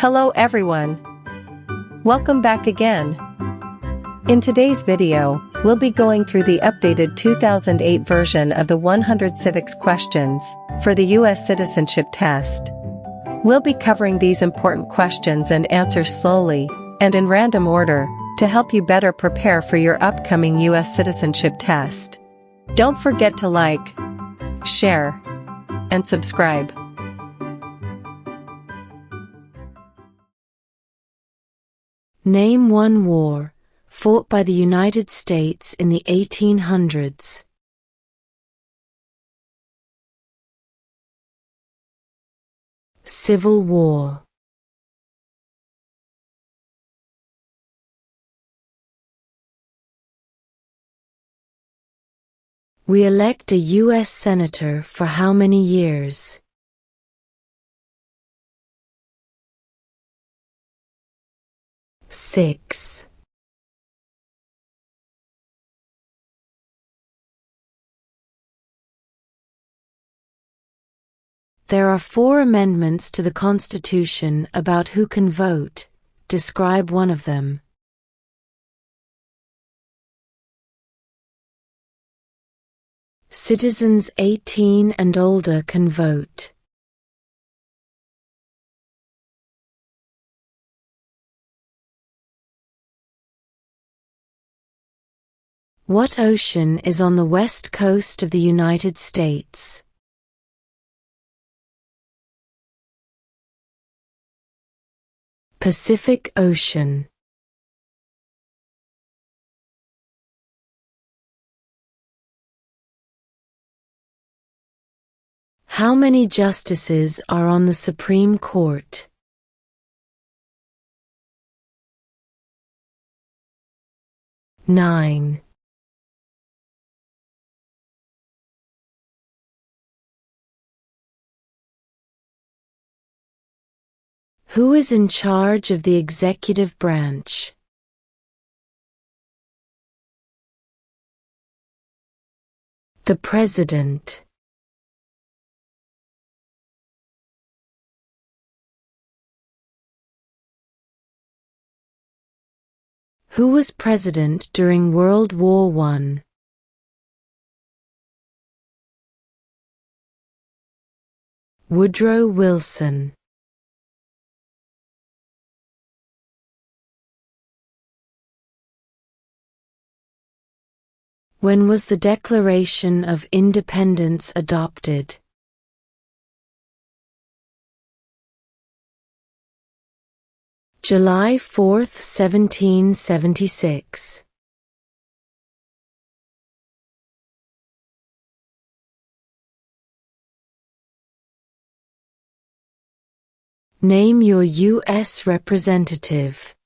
Hello everyone. Welcome back again. In today's video, we'll be going through the updated 2008 version of the 100 civics questions for the U.S. Citizenship Test. We'll be covering these important questions and answers slowly and in random order to help you better prepare for your upcoming U.S. Citizenship Test. Don't forget to like, share, and subscribe. Name one war fought by the United States in the 1800s. Civil War. We elect a U.S. Senator for how many years? Six. There are 4 amendments to the Constitution about who can vote. Describe one of them. Citizens 18 and older can vote. What ocean is on the west coast of the United States? Pacific Ocean. How many justices are on the Supreme Court? 9. Who is in charge of the executive branch? The President. Who was president during World War I? Woodrow Wilson. When was the Declaration of Independence adopted? July 4, 1776. Name your U.S. representative.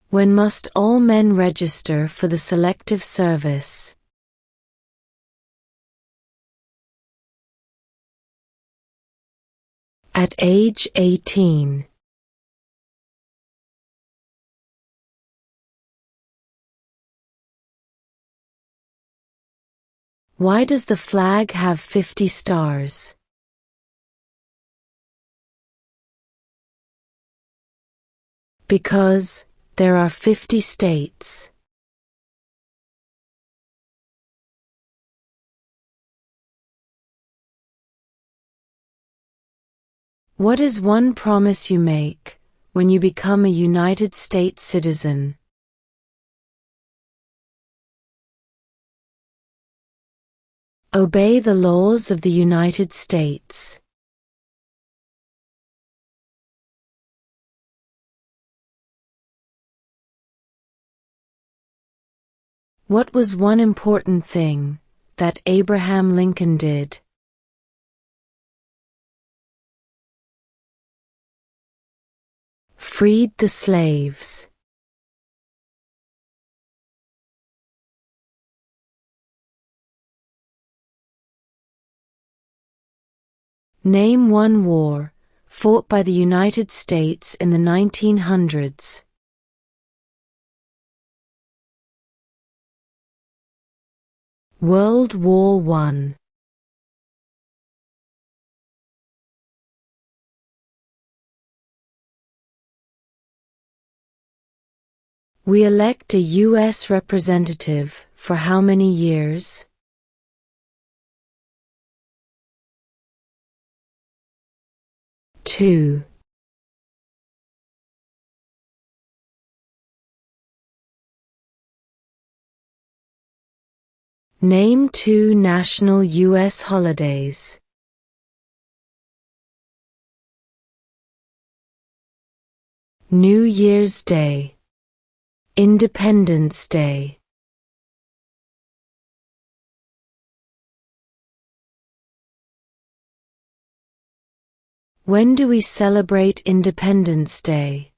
When must all men register for the Selective Service? At age 18. Why does the flag have 50 stars? Because there are 50 states. What is one promise you make when you become a United States citizen? Obey the laws of the United States. What was one important thing that Abraham Lincoln did? Freed the slaves. Name one war fought by the United States in the 1900s? World War I. We elect a U.S. representative for how many years? Two. Name two national U.S. holidays. New Year's Day, Independence Day. When do we celebrate Independence Day?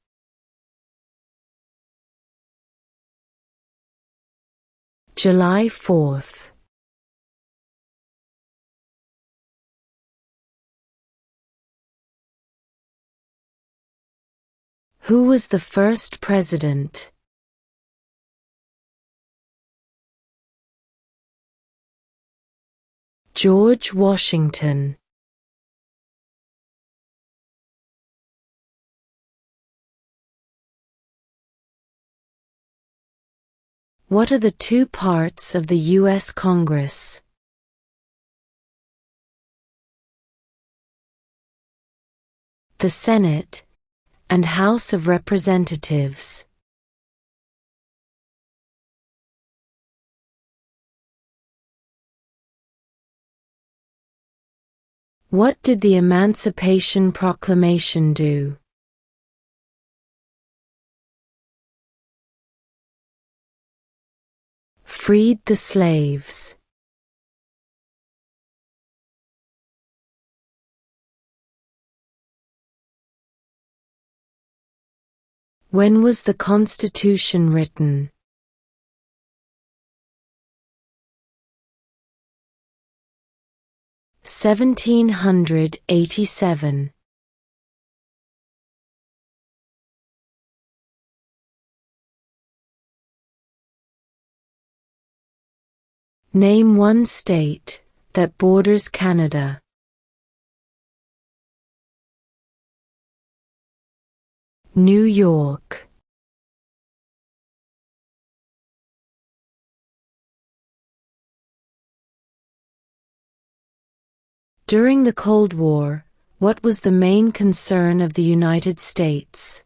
July 4th. Who was the first president? George Washington. What are the two parts of the U.S. Congress? The Senate and House of Representatives. What did the Emancipation Proclamation do? Freed the slaves. When was the Constitution written? (1787). Name one state that borders Canada. New York. During the Cold War, what was the main concern of the United States?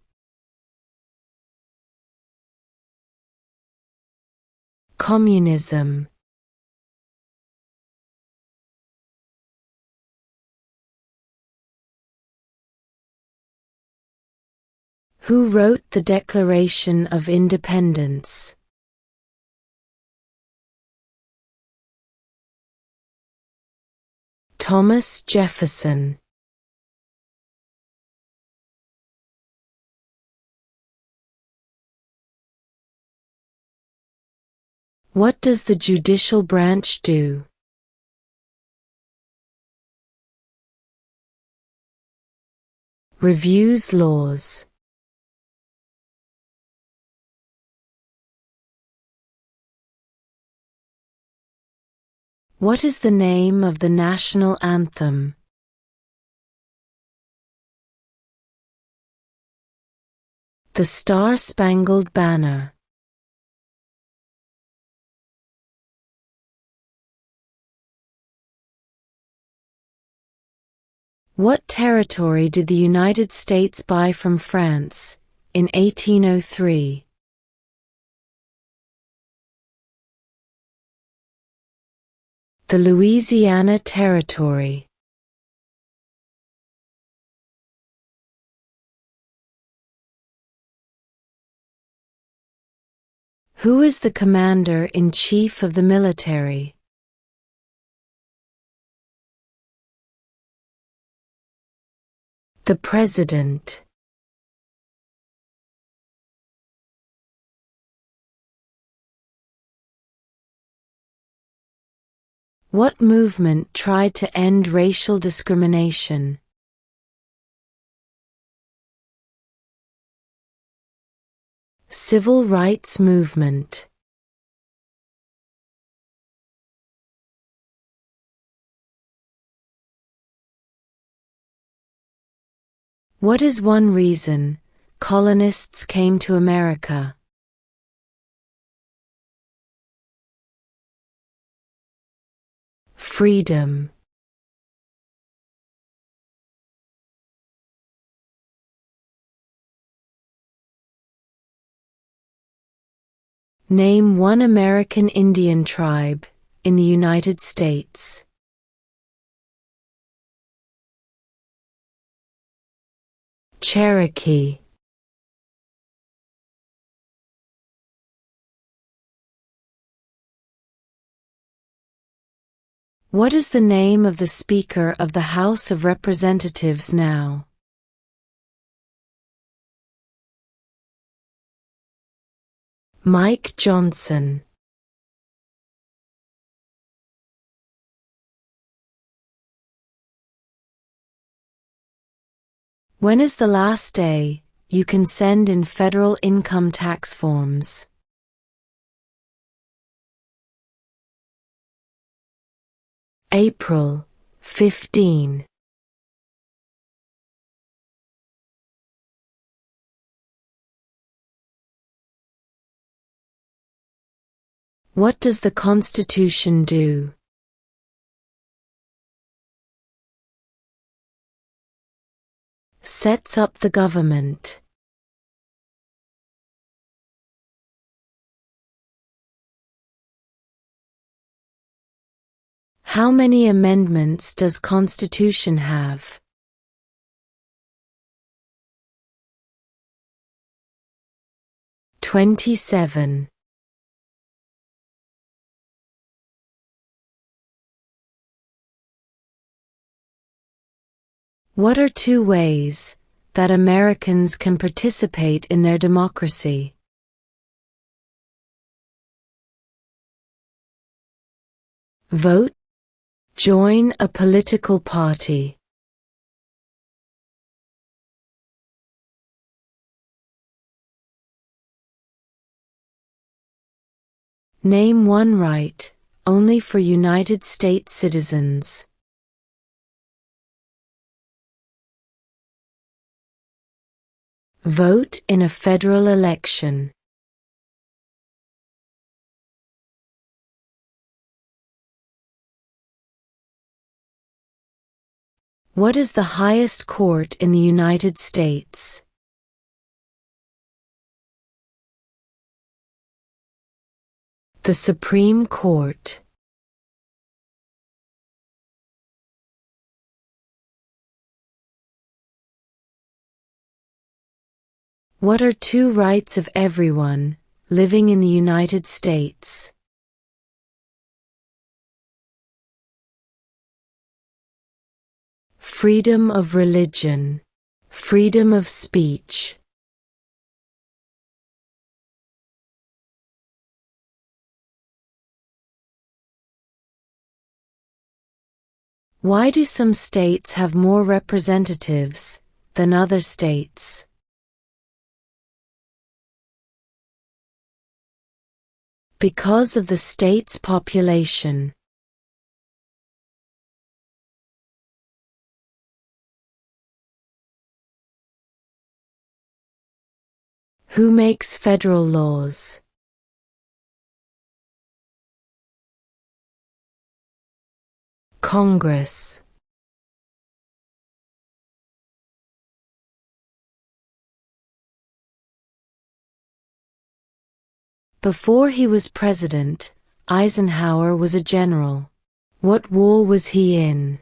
Communism. Who wrote the Declaration of Independence? Thomas Jefferson. What does the judicial branch do? Reviews laws. What is the name of the national anthem? The Star-Spangled Banner. What territory did the United States buy from France in 1803? The Louisiana Territory. Who is the Commander-in-Chief of the military? The President. What movement tried to end racial discrimination? Civil rights movement. What is one reason colonists came to America? Freedom. Name one American Indian tribe in the United States. Cherokee. What is the name of the Speaker of the House of Representatives now? Mike Johnson. When is the last day you can send in federal income tax forms? April 15. What does the Constitution do? Sets up the government. How many amendments does Constitution have? 27. What are two ways that Americans can participate in their democracy? Vote. Join a political party. Name one right only for United States citizens. Vote in a federal election. What is the highest court in the United States? The Supreme Court. What are two rights of everyone living in the United States? Freedom of religion, freedom of speech. Why do some states have more representatives than other states? Because of the state's population. Who makes federal laws? Congress. Before he was president, Eisenhower was a general. What war was he in?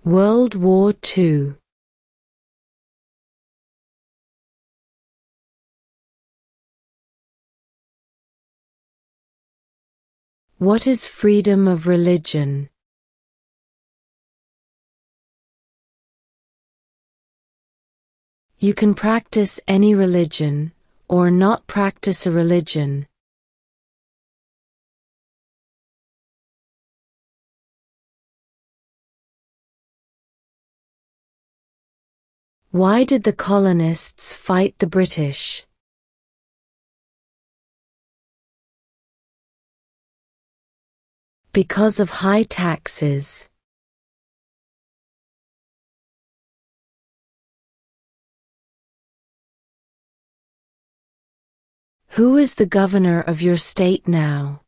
World War II. What is freedom of religion? You can practice any religion, or not practice a religion. Why did the colonists fight the British? Because of high taxes. Who is the governor of your state now?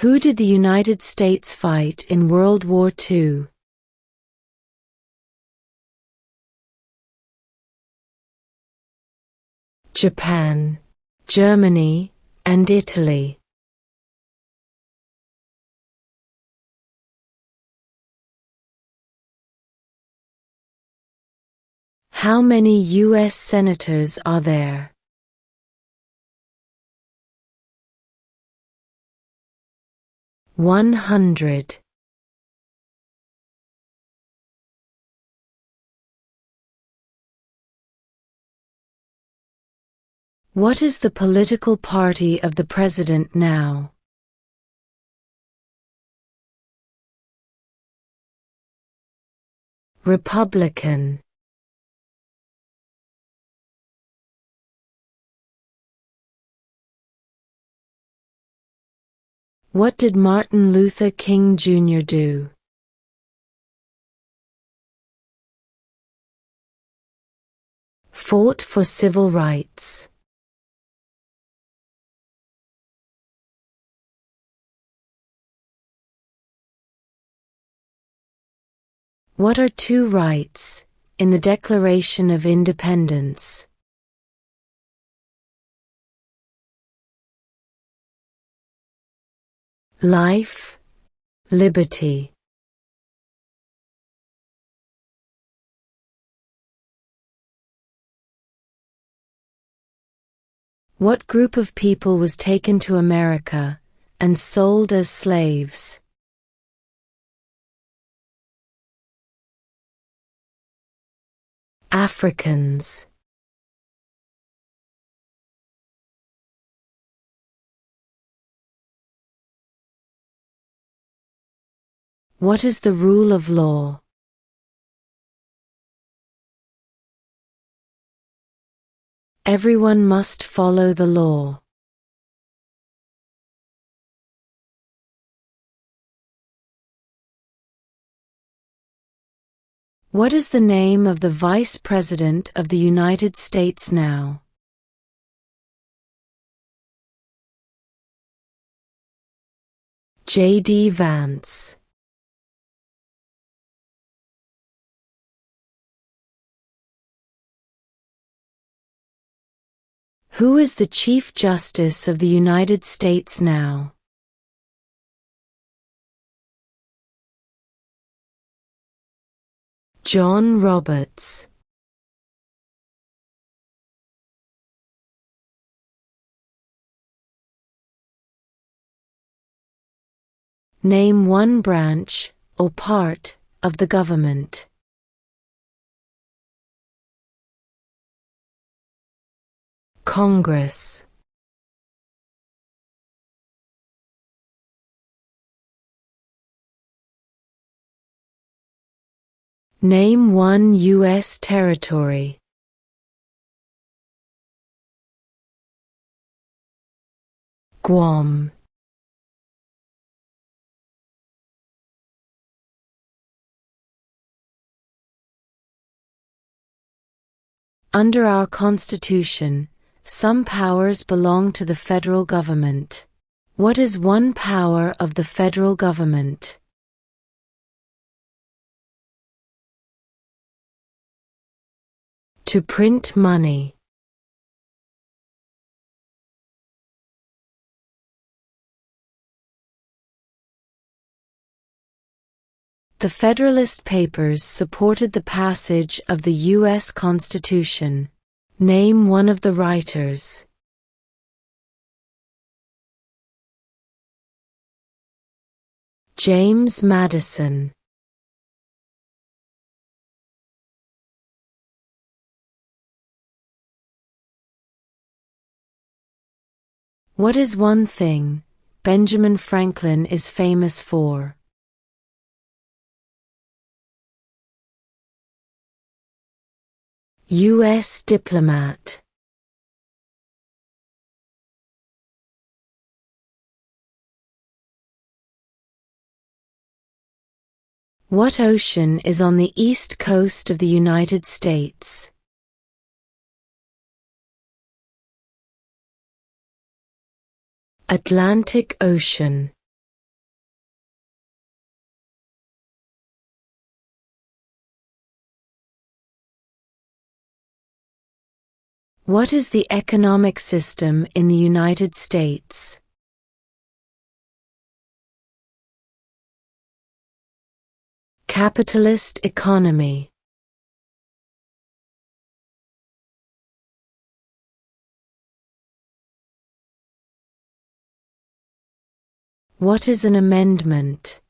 Who did the United States fight in World War II? Japan, Germany, and Italy. How many U.S. senators are there? $100. What is the political party of the president now? Republican. What did Martin Luther King Jr. do? Fought for civil rights. What are two rights in the Declaration of Independence? Life, liberty. What group of people was taken to America and sold as slaves? Africans. What is the rule of law? Everyone must follow the law. What is the name of the Vice President of the United States now? J.D. Vance. Who is the Chief Justice of the United States now? John Roberts. Name one branch or part of the government. Congress. Name one U.S. territory. Guam. Under our Constitution, some powers belong to the federal government. What is one power of the federal government? To print money. The Federalist Papers supported the passage of the U.S. Constitution. Name one of the writers. James Madison. What is one thing Benjamin Franklin is famous for? U.S. diplomat. What ocean is on the east coast of the United States? Atlantic Ocean. What is the economic system in the United States? Capitalist economy. What is an amendment?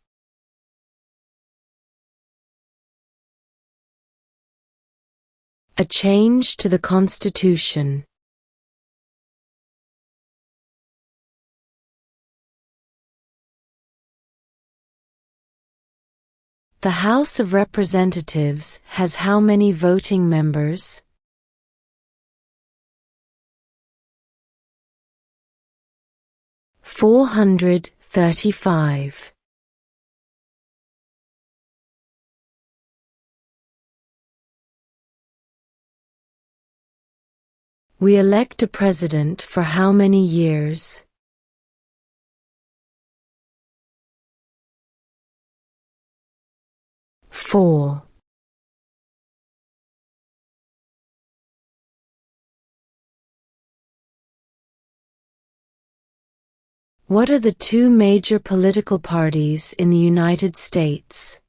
A change to the Constitution. The House of Representatives has how many voting members? 435. We elect a president for how many years? 4. What are the two major political parties in the United States?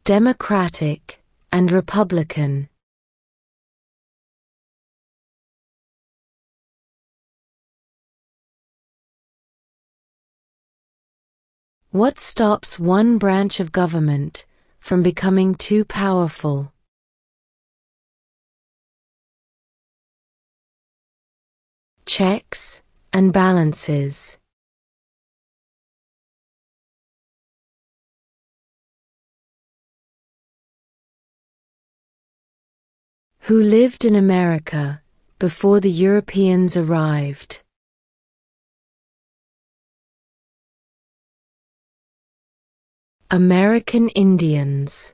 Democratic and Republican. What stops one branch of government from becoming too powerful? Checks and balances. Who lived in America before the Europeans arrived? American Indians.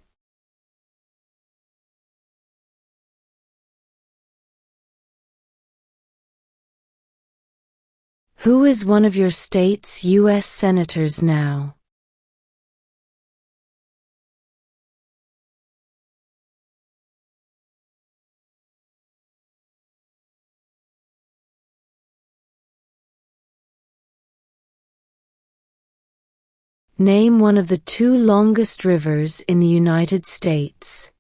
Who is one of your state's U.S. senators now? Name one of the two longest rivers in the United States.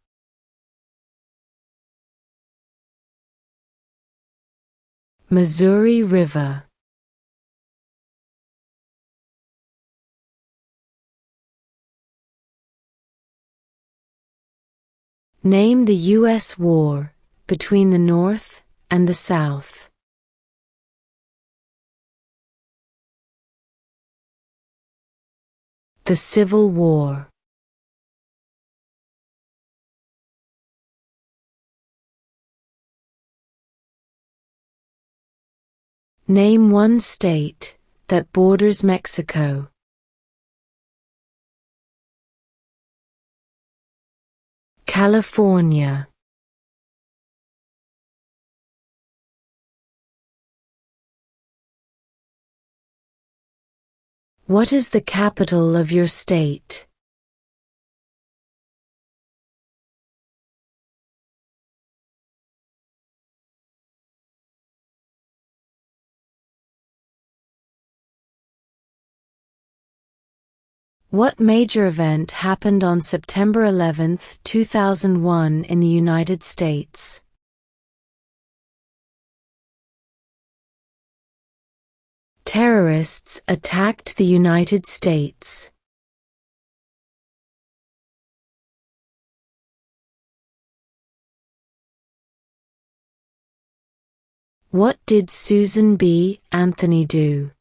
Missouri River. Name the U.S. war between the North and the South. The Civil War. Name one state that borders Mexico. California. What is the capital of your state? What major event happened on September 11, 2001 in the United States? Terrorists attacked the United States. What did Susan B. Anthony do?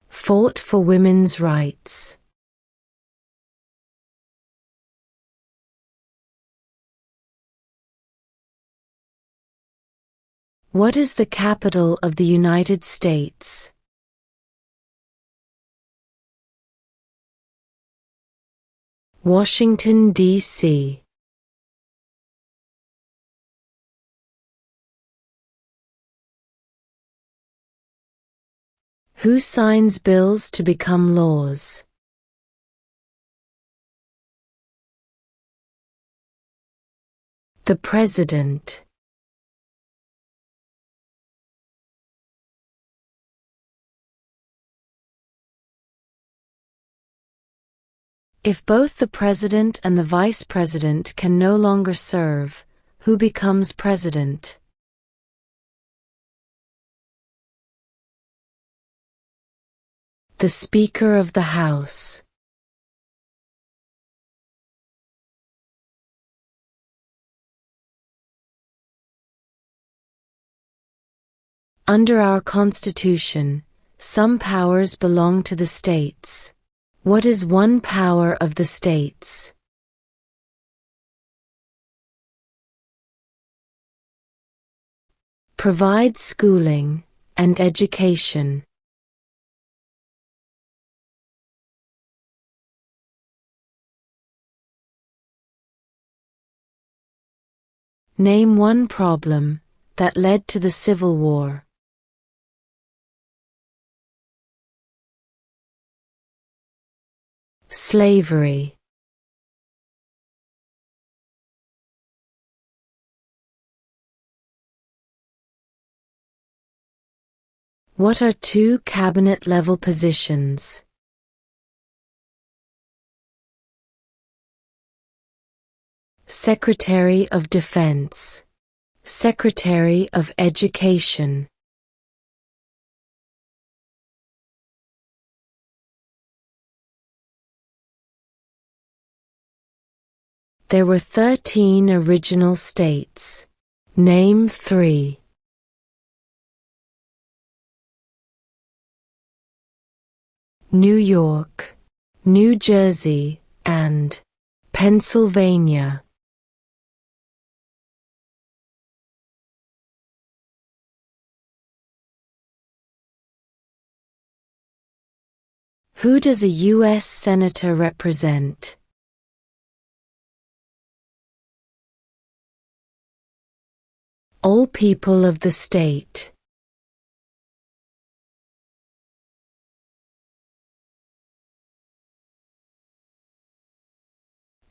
Fought for women's rights. What is the capital of the United States? Washington, D.C. Who signs bills to become laws? The President. If both the President and the Vice President can no longer serve, who becomes President? The Speaker of the House. Under our Constitution, some powers belong to the states. What is one power of the states? Provide schooling and education. Name one problem that led to the Civil War. Slavery. What are two cabinet-level positions? Secretary of Defense, Secretary of Education. There were 13 original states. Name 3. New York, New Jersey, and Pennsylvania. Who does a U.S. Senator represent? All people of the state.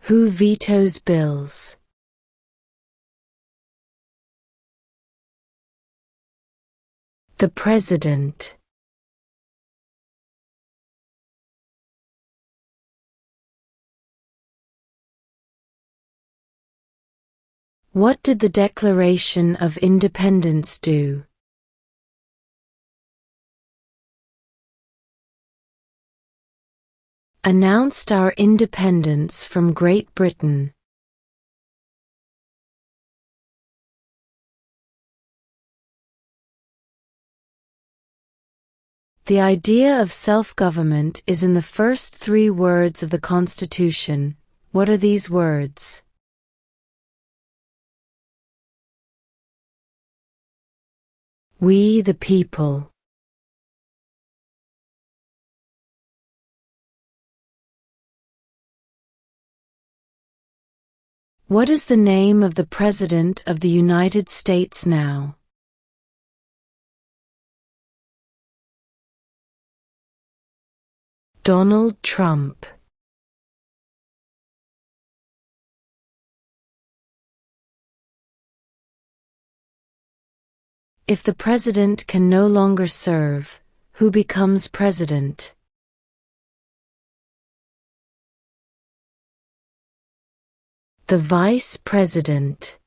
Who vetoes bills? The President. What did the Declaration of Independence do? Announced our independence from Great Britain. The idea of self-government is in the first 3 words of the Constitution. What are these words? We the people. What is the name of the President of the United States now? Donald Trump. If the President can no longer serve, who becomes President? The Vice President.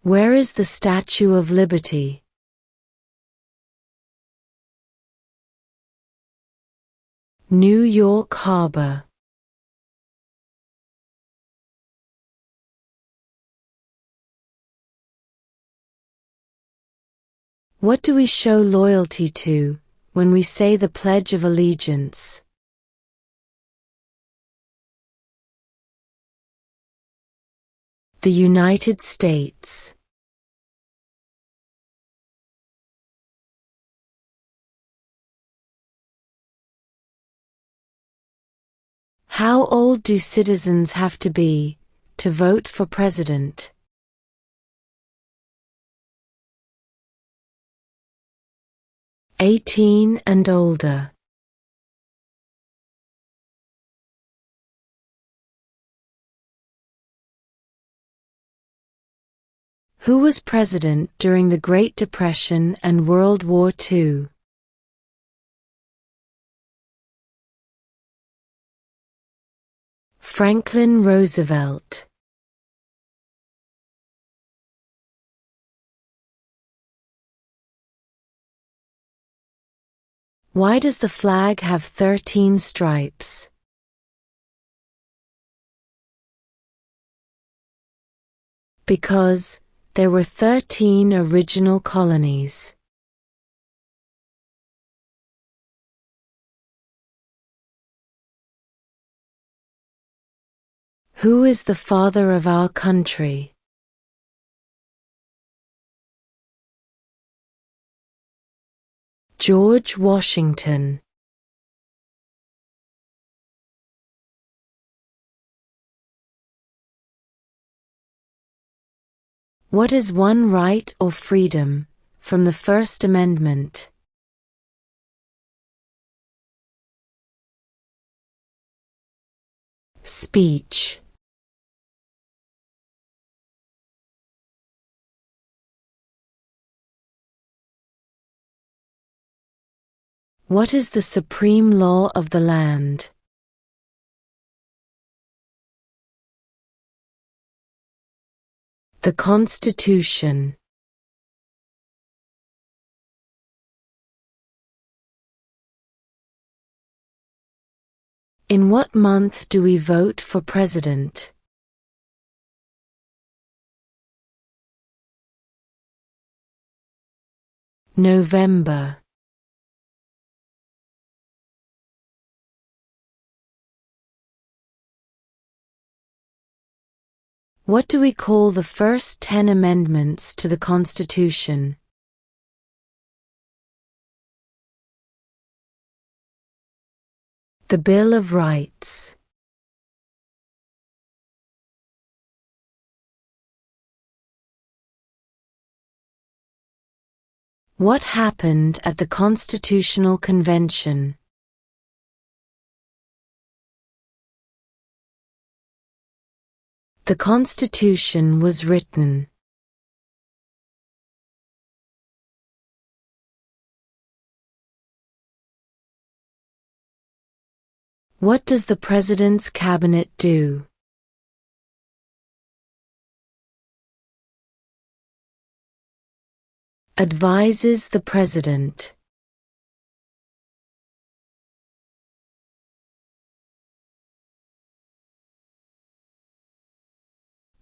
Where is the Statue of Liberty? New York Harbor. What do we show loyalty to when we say the Pledge of Allegiance? The United States. How old do citizens have to be to vote for president? 18 and older. Who was president during the Great Depression and World War II? Franklin Roosevelt. Why does the flag have 13 stripes? Because there were 13 original colonies. Who is the father of our country? George Washington. What is one right or freedom from the First Amendment? Speech. What is the supreme law of the land? The Constitution. In what month do we vote for president? November. What do we call the first 10 amendments to the Constitution? The Bill of Rights. What happened at the Constitutional Convention? The Constitution was written. What does the President's Cabinet do? Advises the President.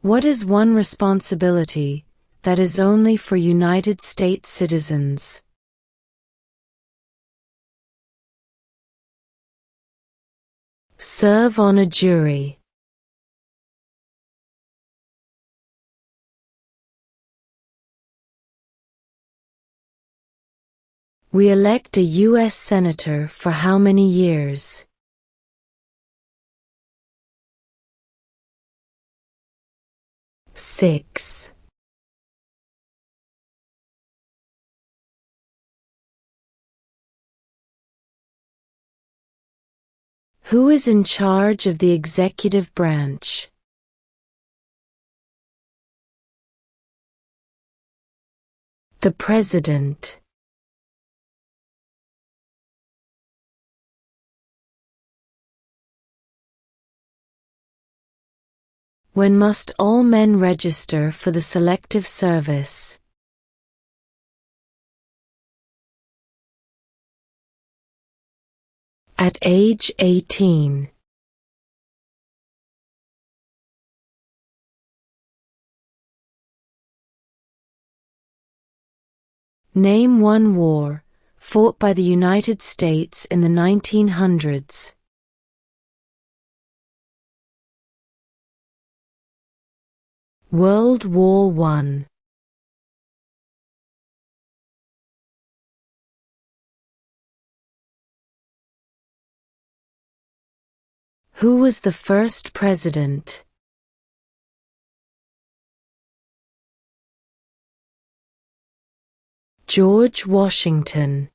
What is one responsibility that is only for United States citizens? Serve on a jury. We elect a U.S. Senator for how many years? 6. Who is in charge of the executive branch? The President. When must all men register for the Selective Service? At age 18. Name one war fought by the United States in the 1900s. World War I. Who was the first president? George Washington.